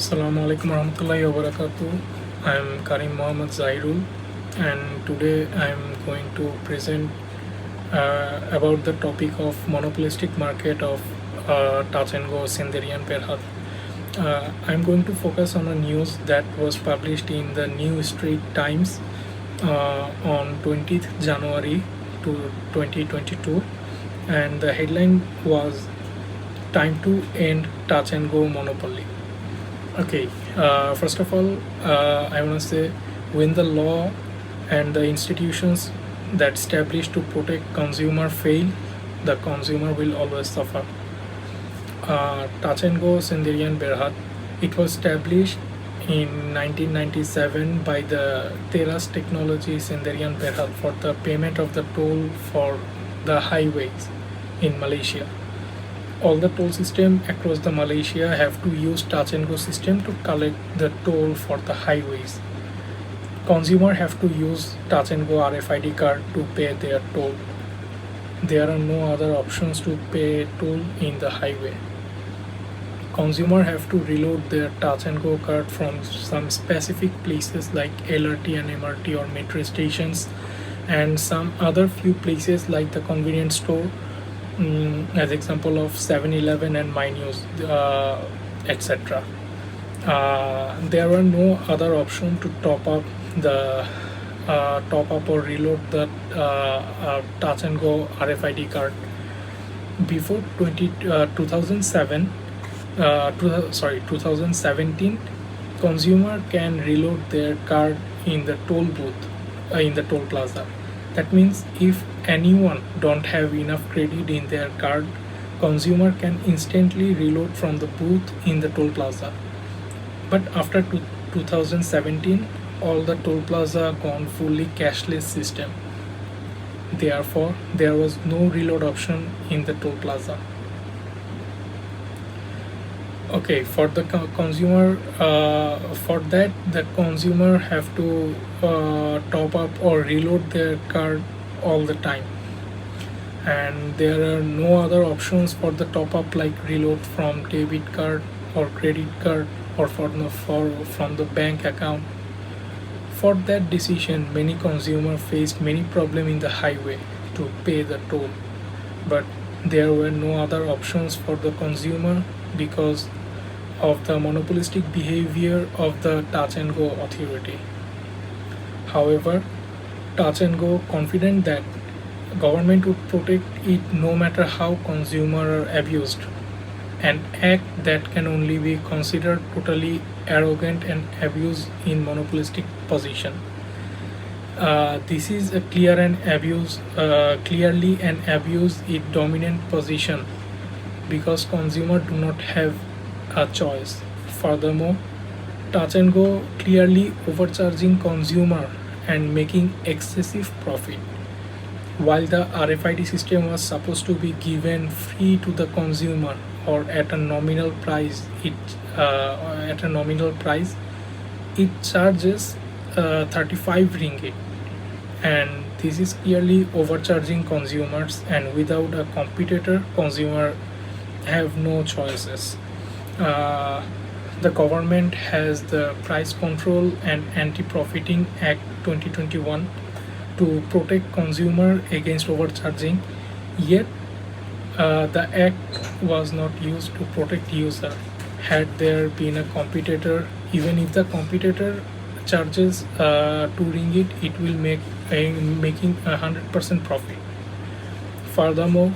Assalamu alaikum warahmatullahi wabarakatuh. I am Karim Mohammed Zahirul, and today I am going to present about the topic of monopolistic market of touch and go Sinderian Berhad. I am going to focus on a news that was published in the New Street Times on 20th January to 2022, and the headline was "Time to End Touch and Go Monopoly." Okay, first of all, I want to say when the law and the institutions that established to protect consumer fail, the consumer will always suffer. Touch and Go Sinderian Berhad, it was established in 1997 by the Teras Technology Sinderian Berhad for the payment of the toll for the highways in Malaysia. All the toll system across the Malaysia have to use touch and go system to collect the toll for the highways. Consumer have to use touch and go RFID card to pay their toll. There are no other options to pay toll in the highway. Consumer have to reload their touch and go card from some specific places like LRT and MRT or metro stations, and some other few places like the convenience store, as example of 7-Eleven and My News, etc. There were no other option to top up or reload the touch and go RFID card before 2007. 2017, consumer can reload their card in the toll booth, in the toll plaza. That means if anyone don't have enough credit in their card, consumer can instantly reload from the booth in the toll plaza. But after 2017, all the toll plaza gone fully cashless system. Therefore, there was no reload option in the toll plaza. Okay, for the consumer, for that the consumer have to top up or reload their card all the time, and there are no other options for the top up like reload from debit card or credit card or from the bank account. For that decision, many consumer faced many problem in the highway to pay the toll, but there were no other options for the consumer because of the monopolistic behavior of the touch and go authority. However, touch and go confident that government would protect it no matter how consumer are abused, an act that can only be considered totally arrogant and abuse in monopolistic position. This is a clearly an abuse in dominant position because consumer do not have a choice. Furthermore, touch and go clearly overcharging consumer and making excessive profit. While the RFID system was supposed to be given free to the consumer or at a nominal price, it charges 35 ringgit, and this is clearly overcharging consumers. And without a competitor, consumer have no choices. The government has the Price Control and Anti-Profiting Act 2021 to protect consumer against overcharging, yet the act was not used to protect user. Had there been a competitor, even if the competitor charges 2 ringgit, it will making 100% profit. Furthermore,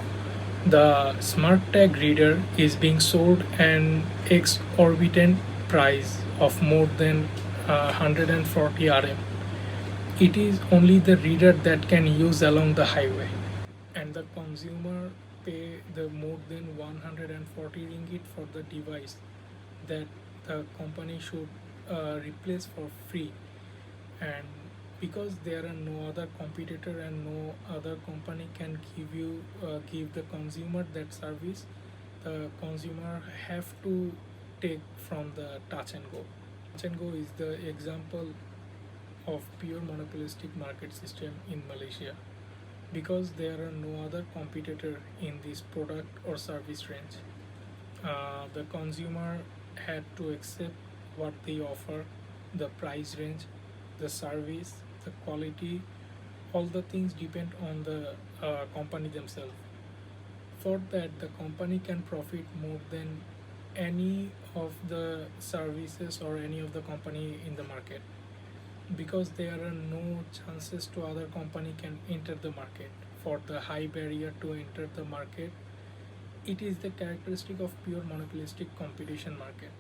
the smart tag reader is being sold an exorbitant price of more than 140 RM. It is only the reader that can use along the highway, and the consumer pay the more than 140 ringgit for the device that the company should replace for free. And because there are no other competitor and no other company can give the consumer that service, the consumer have to take from the touch and go. Touch and go is the example of pure monopolistic market system in Malaysia because there are no other competitor in this product or service range. The consumer had to accept what they offer, the price range, the service, the quality. All the things depend on the company themselves. For that, the company can profit more than any of the services or any of the company in the market, because there are no chances to other company can enter the market. For the high barrier to enter the market, it is the characteristic of pure monopolistic competition market.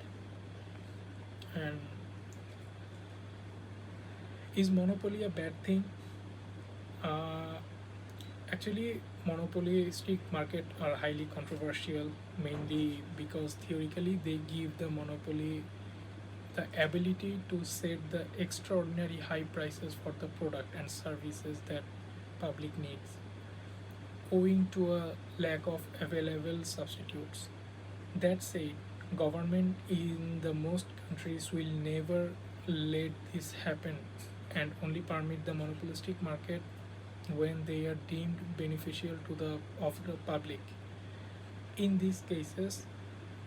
And is monopoly a bad thing? uh, Actually, monopolistic market are highly controversial, mainly because theoretically they give the monopoly the ability to set the extraordinary high prices for the product and services that public needs, owing to a lack of available substitutes. That said, government in the most countries will never let this happen and only permit the monopolistic market when they are deemed beneficial to the of the public. In these cases,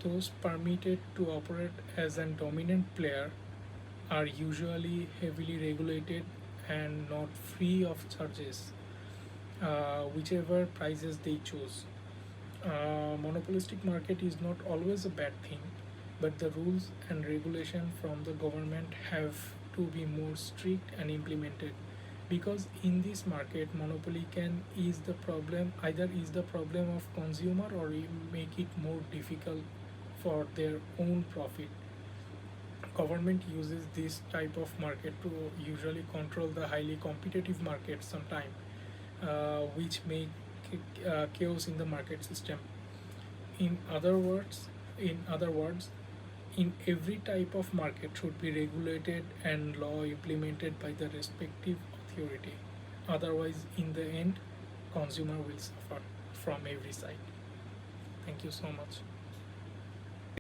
those permitted to operate as a dominant player are usually heavily regulated and not free of charges, whichever prices they choose. Monopolistic market is not always a bad thing, but the rules and regulation from the government have to be more strict and implemented, because in this market monopoly can ease the problem, either ease the problem of consumer or make it more difficult for their own profit. Government uses this type of market to usually control the highly competitive market sometime, which make chaos in the market system. In other words, in every type of market should be regulated and law implemented by the respective authority. Otherwise, in the end, consumer will suffer from every side. Thank you so much.